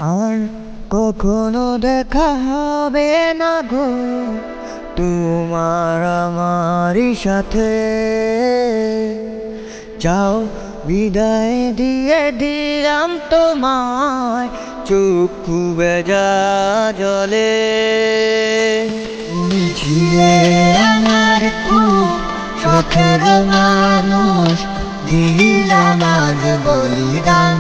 আর কখনো দেখা হবে না গো তোমার আমারই সাথে। যাও বিদায় দিয়ে দিলাম তোমায় চক্ষু ভেজা জলে। তুমি ছিলে আমার খুব শখের মানুষ, দিলাম আজ বলিদান।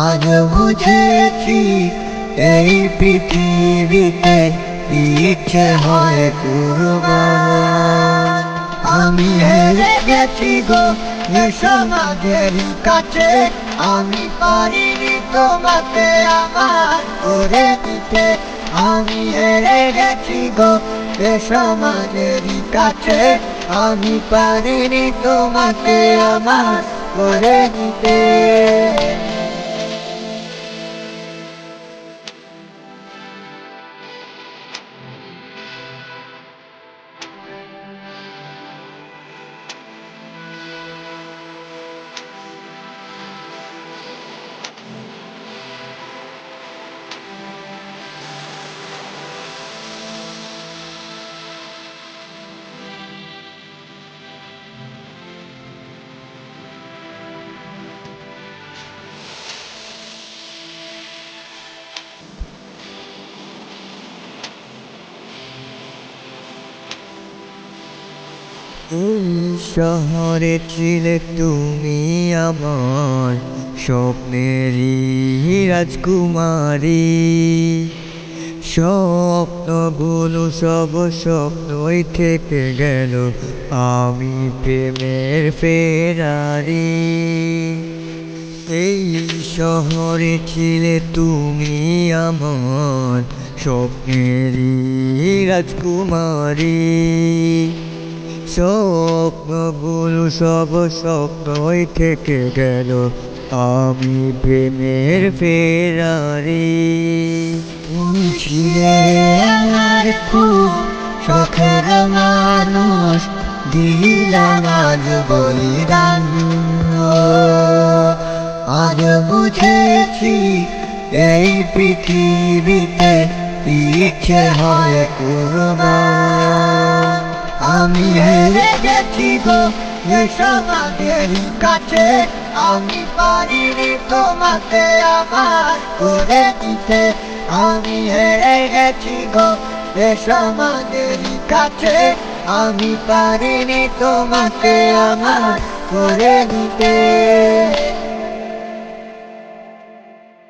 আজ বুঝেছি এই পৃথিবীতে ইচ্ছে হয় কুরবান। আমি হেরে গেছি গো এ সমাজের কাছে, আমি পারিনি তোমাকে আমার করে দিতে। আমি হেরে গেছি গো এ সমাজের কাছে, আমি পারিনি তোমাকে আমার করে দিতে। এই শহরে ছিলে তুমি আমার স্বপ্নেরই রাজকুমারী। স্বপ্নগুলো সব স্বপ্নই থেকে গেল, আমি প্রেমের ফেরারি। এই শহরে ছিলে তুমি আমার স্বপ্নেরই রাজকুমারী। স্বপ্নগুলো সব স্বপ্নই থেকে গেল, আমি প্রেমের ফেরারি। তুমি ছিলে আমার খুব শখের মানুষ, দিলাম আজ বলিদান। আজ বুঝেছি এই পৃথিবীতে ইচ্ছে হয় কুরবান। আমি হেরে গেছি গো এ সমাজের কাছে, আমি পারিনি তোমাকে আমার করে দিতে। আমি হেরে গেছি গো এ সমাজের কাছে, আমি পারিনি তোমাকে আমার করে দিতে।